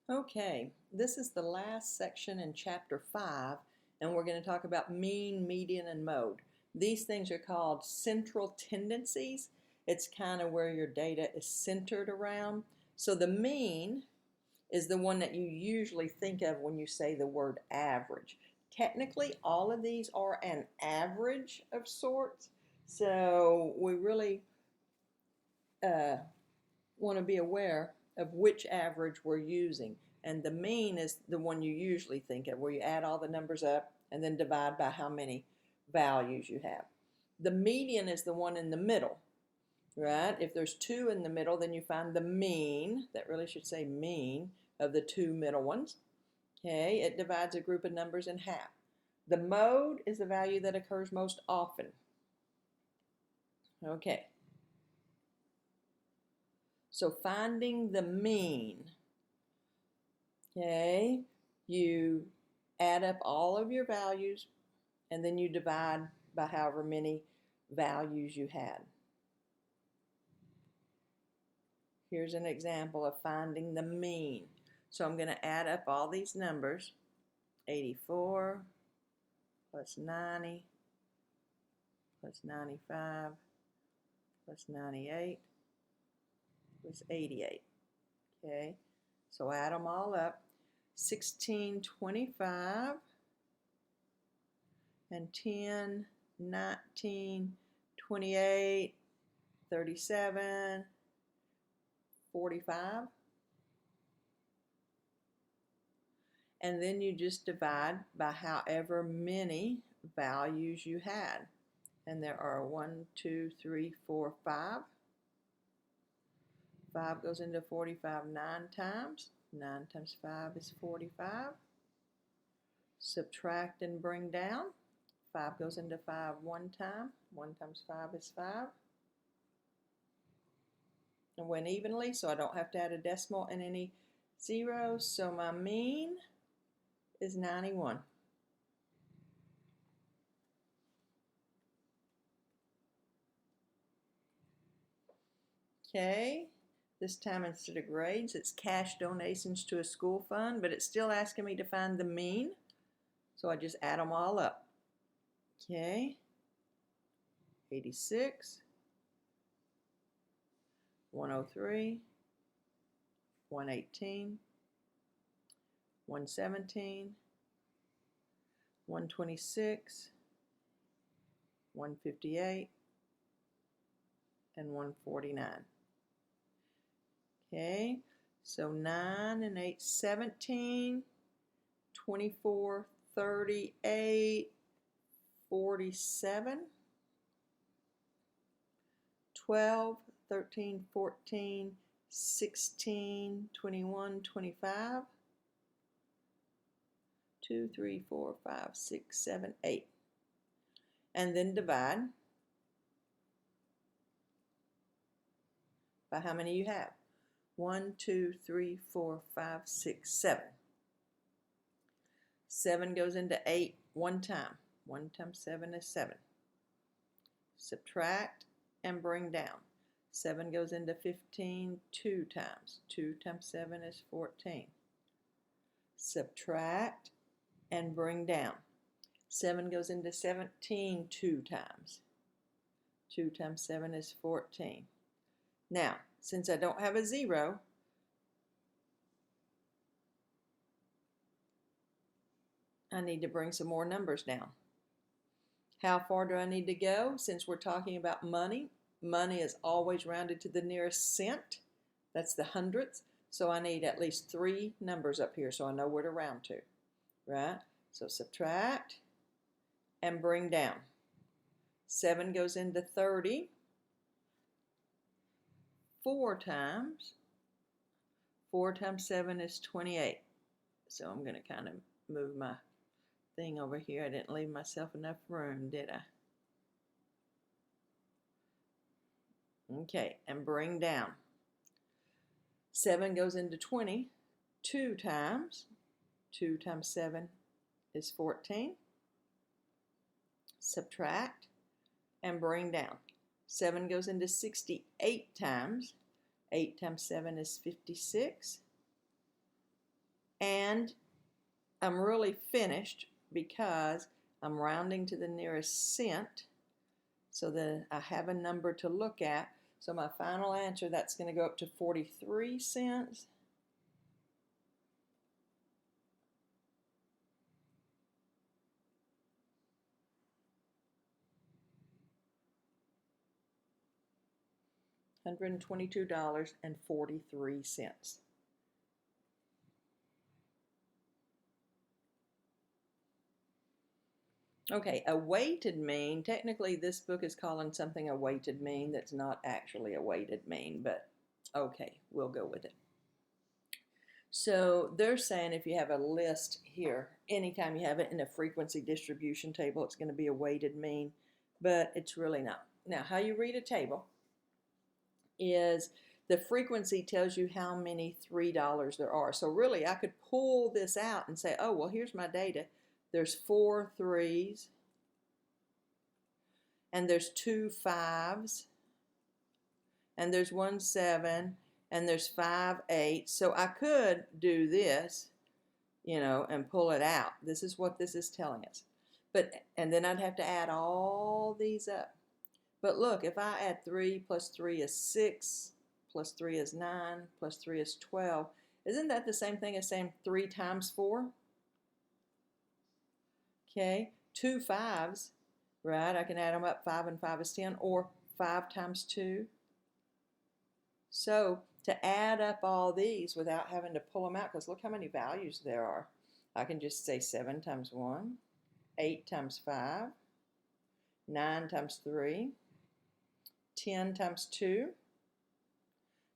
Okay, this is the last section in chapter 5, and we're going to talk about mean, median, and mode. These things are called central tendencies. It's kind of where your data is centered around. So the mean is the one that you usually think of when you say the word average. Technically, all of these are an average of sorts, so we really want to be aware of which average we're using. And the mean is the one you usually think of, where you add all the numbers up and then divide by how many values you have. The median is the one in the middle, right? If there's 2 in the middle, then you find the mean, that really should say mean, of the 2 middle ones. Okay, it divides a group of numbers in half. The mode is the value that occurs most often. Okay, so finding the mean. Okay, you add up all of your values and then you divide by however many values you had. Here's an example of finding the mean. So I'm going to add up all these numbers. 84 plus 90 plus 95 plus 98 plus 88. Okay, so add them all up. 1625 and 10, 19, 28, 37, 45. And then you just divide by however many values you had. And there are 1, 2, 3, 4, 5. 5 goes into 45 9 times. 9 times 5 is 45. Subtract and bring down. 5 goes into 5 one time. 1 times 5 is 5. And went evenly, so I don't have to add a decimal and any zeros. So my mean is 91. Okay, this time instead of grades, it's cash donations to a school fund, but it's still asking me to find the mean. So I just add them all up. Okay, 86, 103, 118, 117, 126, 158, and 149. Okay, so 9 and 8, 17, 24, 38, 47, 12, 13, 14, 16, 21, 25, 2, 3, 4, 5, 6, 7, 8. And then divide by how many you have. 1, 2, 3, 4, 5, 6, 7. 7 goes into 8 one time. 1 times 7 is 7. Subtract and bring down. 7 goes into 15 2 times. 2 times 7 is 14. Subtract and bring down. 7 goes into 17 2 times. 2 times 7 is 14. Now, since I don't have a zero, I need to bring some more numbers down. How far do I need to go? Since we're talking about money, money is always rounded to the nearest cent. That's the hundredths. So I need at least 3 numbers up here so I know where to round to, right? So subtract and bring down. 7 goes into 30 4 times. 4 times 7 is 28. So I'm going to kind of move my thing over here. I didn't leave myself enough room, did I? Okay, and bring down. 7 goes into 20 2 times. 2 times 7 is 14. Subtract and bring down. 7 goes into 68 times. 8 times 7 is 56. And I'm really finished because I'm rounding to the nearest cent so that I have a number to look at. So my final answer, that's going to go up to 43 cents. $122.43. Okay, a weighted mean. Technically, this book is calling something a weighted mean that's not actually a weighted mean, but okay, we'll go with it. So they're saying if you have a list here, anytime you have it in a frequency distribution table, it's going to be a weighted mean, but it's really not. Now, how you read a table is the frequency tells you how many $3 there are. So really, I could pull this out and say, oh, well, here's my data. There's 4 3s, and there's 2 5s, and there's 1 7, and there's 5 8. So I could do this, you know, and pull it out. This is what this is telling us. And then I'd have to add all these up. But look, if I add 3 plus 3 is 6, plus 3 is 9, plus 3 is 12, isn't that the same thing as saying 3 times 4? Okay, 2 5s, right? I can add them up. 5 and 5 is 10, or 5 times 2. So to add up all these without having to pull them out, because look how many values there are. I can just say 7 times 1, 8 times 5, 9 times 3, 10 times 2,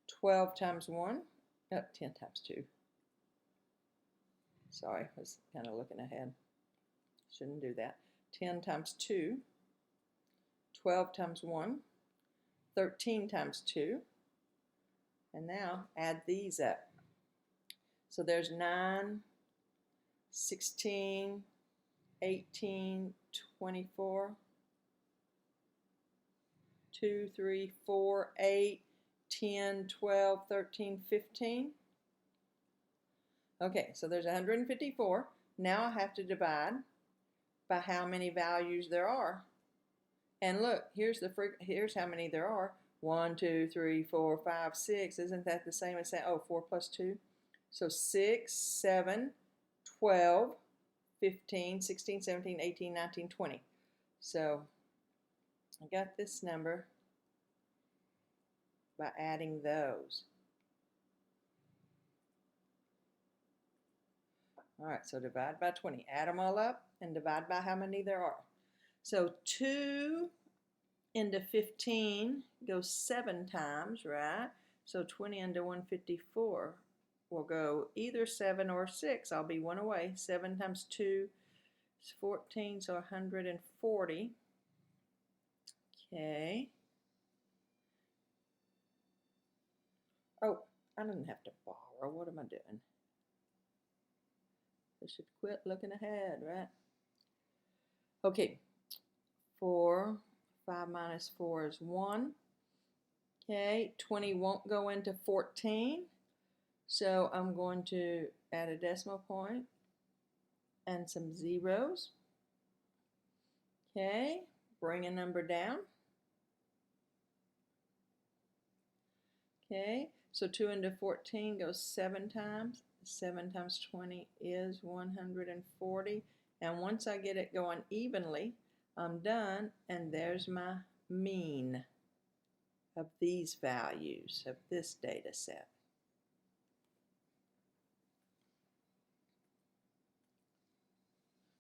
12 times 1, 10 times 2. Sorry, I was kind of looking ahead. Shouldn't do that. 10 times 2, 12 times 1, 13 times 2, and now add these up. So there's 9, 16, 18, 24, 2, 3, 4, 8, 10, 12, 13, 15. Okay, so there's 154. Now I have to divide by how many values there are. And look, here's how many there are. 1, 2, 3, 4, 5, 6. Isn't that the same as saying, oh, 4 plus 2? So 6, 7, 12, 15, 16, 17, 18, 19, 20. So I got this number by adding those. All right, so divide by 20. Add them all up and divide by how many there are. So 2 into 15 goes 7 times, right? So 20 into 154 will go either 7 or 6. I'll be 1 away. 7 times 2 is 14, so 140. Okay. Oh, I didn't have to borrow. What am I doing? I should quit looking ahead, right? Okay. 4, 5 minus 4 is 1. Okay, 20 won't go into 14. So I'm going to add a decimal point and some zeros. Okay, bring a number down. Okay, so 2 into 14 goes 7 times. 7 times 20 is 140. And once I get it going evenly, I'm done, and there's my mean of these values, of this data set.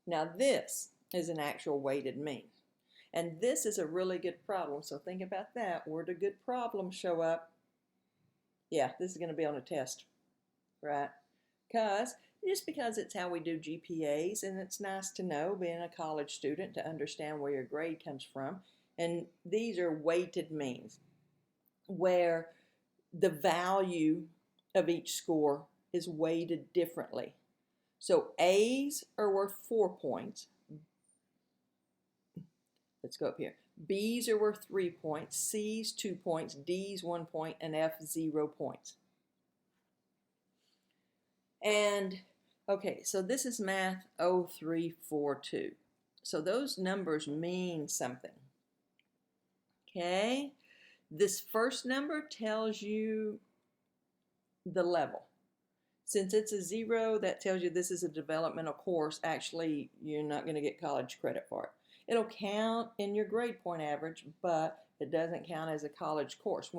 Now this is an actual weighted mean. And this is a really good problem, so think about that. Where do good problems show up? Yeah, this is going to be on a test, right? Just because it's how we do GPAs, and it's nice to know, being a college student, to understand where your grade comes from. And these are weighted means, where the value of each score is weighted differently. So A's are worth 4 points. Let's go up here. B's are worth 3 points, C's 2 points, D's 1 point, and F 0 points. And Okay, so this is Math 0342. So those numbers mean something. Okay, this first number tells you the level. Since it's a 0, that tells you this is a developmental course. Actually, you're not going to get college credit for it. It'll count in your grade point average, but it doesn't count as a college course.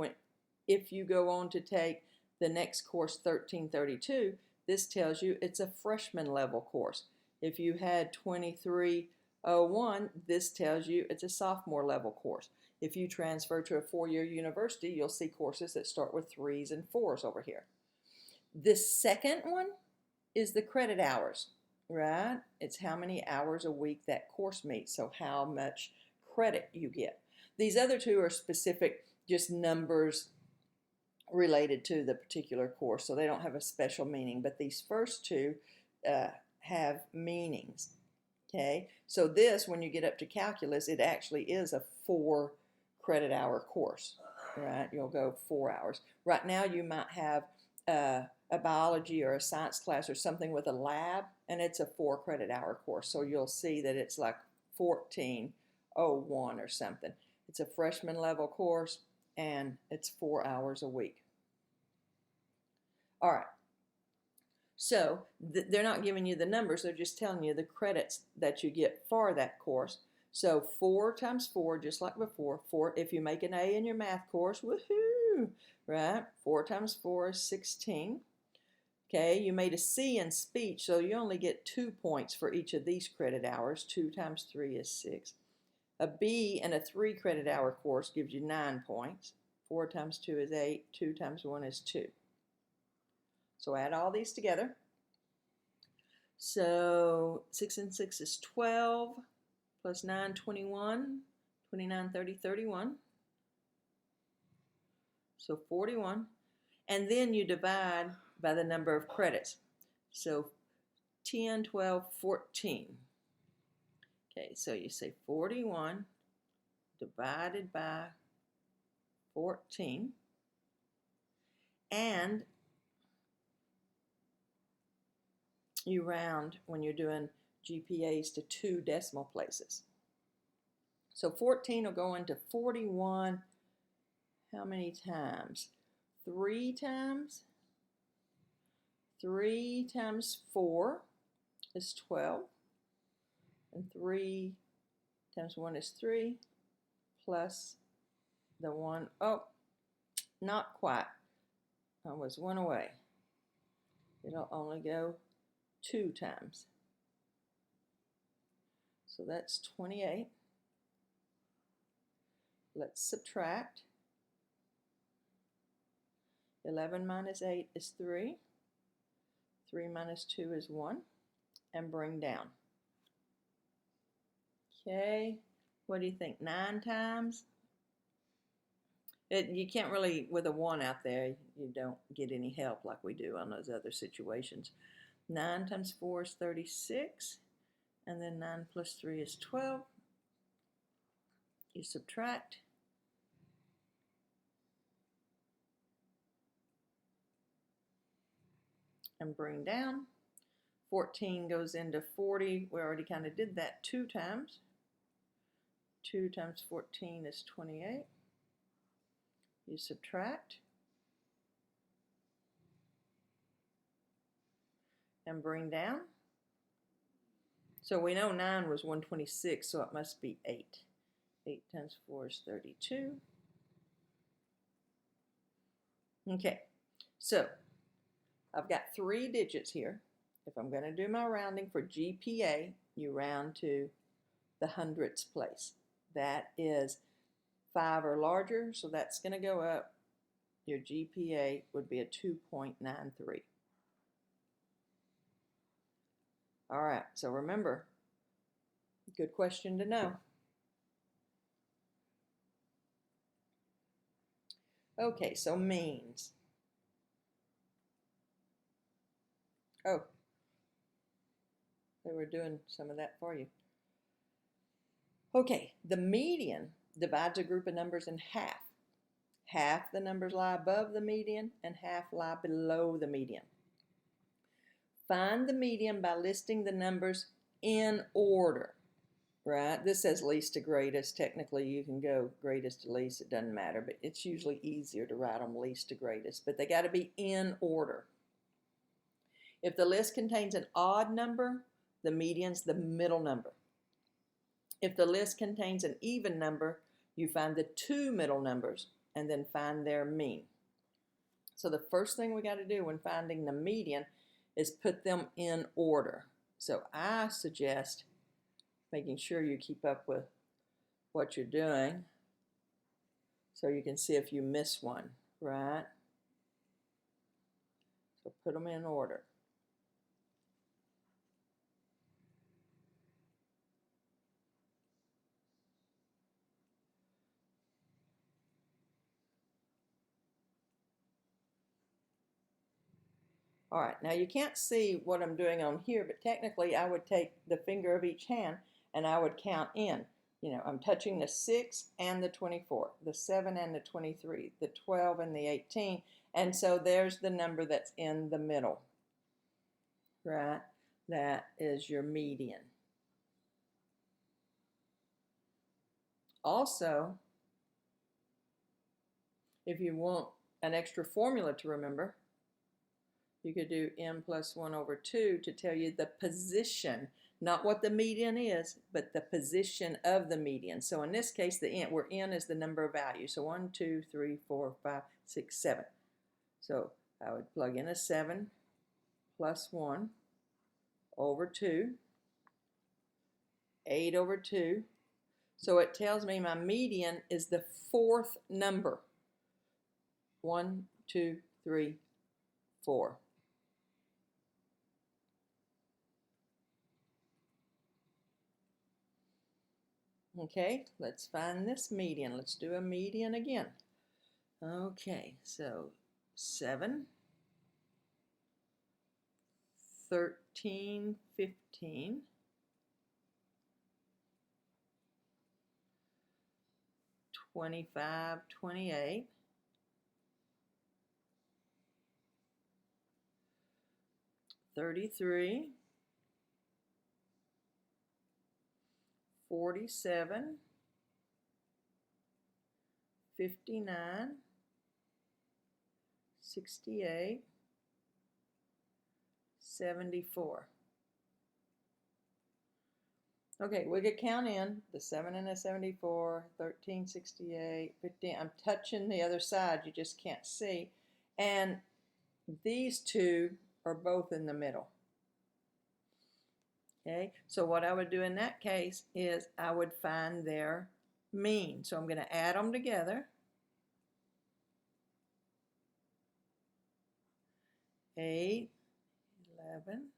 If you go on to take the next course, 1332, this tells you it's a freshman level course. If you had 2301, this tells you it's a sophomore level course. If you transfer to a 4-year university, you'll see courses that start with 3s and 4s over here. This second one is the credit hours, right? It's how many hours a week that course meets, so how much credit you get. These other two are specific, just numbers related to the particular course, so they don't have a special meaning, but these first two have meanings. Okay, so this, when you get up to calculus, it actually is a 4 credit hour course, right? You'll go 4 hours. Right now you might have a biology or a science class or something with a lab, and it's a 4 credit hour course, so you'll see that it's like 1401 or something. It's a freshman level course, and it's 4 hours a week. All right. So they're not giving you the numbers, they're just telling you the credits that you get for that course. So 4 times 4, just like before, 4, if you make an A in your math course, woohoo, right? 4 times 4 is 16. Okay, you made a C in speech, so you only get 2 points for each of these credit hours. 2 times 3 is 6. A B in a 3 credit hour course gives you 9 points. 4 times 2 is 8. 2 times 1 is 2. So add all these together. So 6 and 6 is 12, plus 9, 21, 29, 30, 31. So 41. And then you divide by the number of credits. So 10, 12, 14. Okay, so you say 41 divided by 14. And you round when you're doing GPAs to 2 decimal places. So 14 will go into 41 how many times? 3 times. 3 times 4 is 12. And 3 times 1 is 3. Plus the 1, oh, not quite. I was 1 away. It'll only go 2 times. So that's 28. Let's subtract. 11 minus 8 is 3. 3 minus 2 is 1. And bring down. Okay, what do you think? 9 times? You can't really, with a 1 out there, you don't get any help like we do on those other situations. 9 times 4 is 36. And then 9 plus 3 is 12. You subtract. And bring down. 14 goes into 40. We already kind of did that 2 times. 2 times 14 is 28. You subtract. And bring down. So we know 9 was 126, so it must be 8. 8 times 4 is 32. Okay, so I've got 3 digits here. If I'm going to do my rounding for GPA, you round to the hundredths place. That is 5 or larger, so that's going to go up. Your GPA would be a 2.93. All right, so remember, good question to know. Okay, so means. Oh, they were doing some of that for you. Okay, the median divides a group of numbers in half. Half the numbers lie above the median and half lie below the median. Find the median by listing the numbers in order, right? This says least to greatest. Technically, you can go greatest to least. It doesn't matter, but it's usually easier to write them least to greatest. But they got to be in order. If the list contains an odd number, the median's the middle number. If the list contains an even number, you find the two middle numbers and then find their mean. So the first thing we got to do when finding the median is put them in order. So I suggest making sure you keep up with what you're doing so you can see if you miss one, right? So put them in order. All right, now you can't see what I'm doing on here, but technically I would take the finger of each hand and I would count in. You know, I'm touching the 6 and the 24, the 7 and the 23, the 12 and the 18, and so there's the number that's in the middle, right? That is your median. Also, if you want an extra formula to remember, you could do m plus 1 over 2 to tell you the position, not what the median is, but the position of the median. So in this case, the n, where n is the number of values. So 1, 2, 3, 4, 5, 6, 7. So I would plug in a 7 plus 1 over 2, 8 over 2. So it tells me my median is the fourth number. 1, 2, 3, 4. Okay, let's find this median. Let's do a median again. Okay, so 7, 13, 15, 25, 28, 33, 47, 59, 68, 74. Okay, we could count in the 7 and the 74, 13, 68, 15. I'm touching the other side, you just can't see. And these two are both in the middle. Okay, so what I would do in that case is I would find their mean. So I'm going to add them together. 8, 11,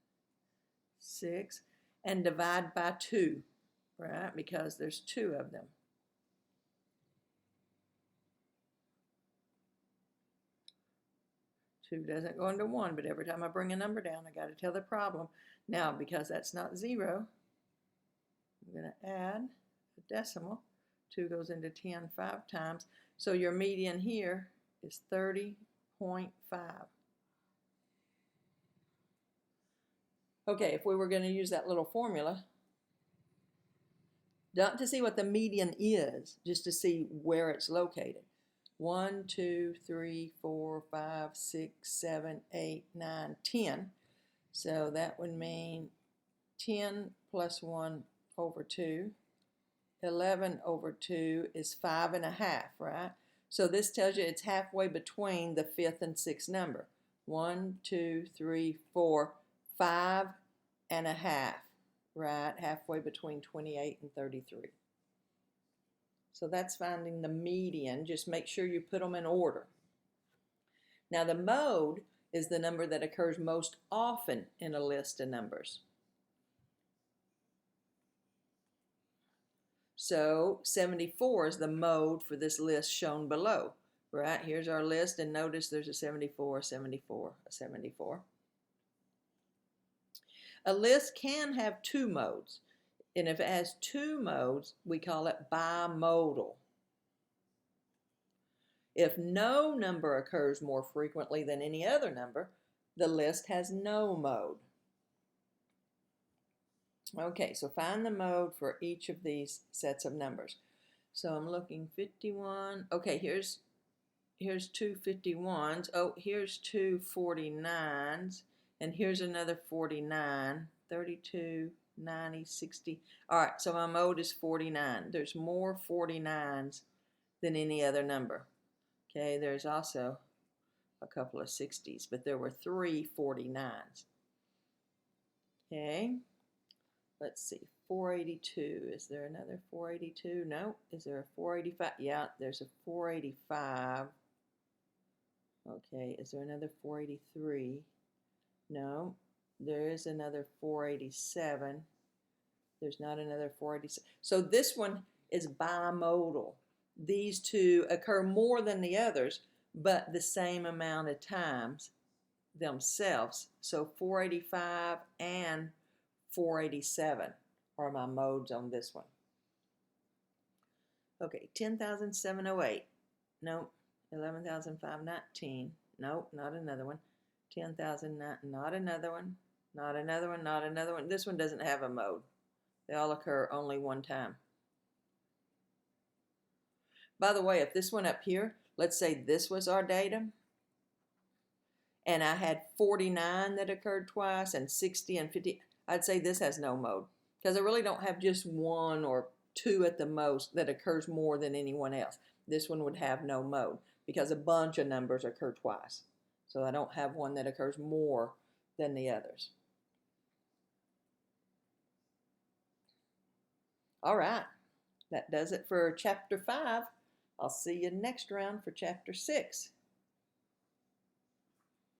6, and divide by 2, right? Because there's 2 of them. Two doesn't go into 1, but every time I bring a number down, I got to tell the problem. Now, because that's not 0, I'm going to add a decimal. 2 goes into 10 5 times. So your median here is 30.5. Okay, if we were going to use that little formula, not to see what the median is, just to see where it's located. 1, 2, 3, 4, 5, 6, 7, 8, 9, 10. So that would mean 10 plus 1 over 2. 11 over 2 is 5.5, right? So this tells you it's halfway between the 5th and 6th number. 1, 2, 3, 4, 5.5, right? Halfway between 28 and 33. So that's finding the median. Just make sure you put them in order. Now the mode is the number that occurs most often in a list of numbers. So 74 is the mode for this list shown below, right? Here's our list, and notice there's a 74, a 74, a 74. A list can have 2 modes, and if it has 2 modes, we call it bimodal. If no number occurs more frequently than any other number, the list has no mode. Okay, so find the mode for each of these sets of numbers. So I'm looking 51. Okay, here's two 51s. Oh, here's two 49s. And here's another 49. 32, 90, 60. All right, so my mode is 49. There's more 49s than any other number. Okay, there's also a couple of 60s, but there were three 49s. Okay, let's see, 482. Is there another 482? No. Is there a 485? Yeah, there's a 485. Okay, is there another 483? No. There is another 487. There's not another 487. So this one is bimodal. These two occur more than the others, but the same amount of times themselves. So 485 and 487 are my modes on this one. Okay, 10,708. Nope. 11,519. Nope, not another one. 10,000, not another one. Not another one, not another one. This one doesn't have a mode. They all occur only one time. By the way, if this one up here, let's say this was our datum, and I had 49 that occurred twice and 60 and 50, I'd say this has no mode because I really don't have just one or two at the most that occurs more than anyone else. This one would have no mode because a bunch of numbers occur twice. So I don't have one that occurs more than the others. All right, that does it for chapter 5. I'll see you next round for chapter 6.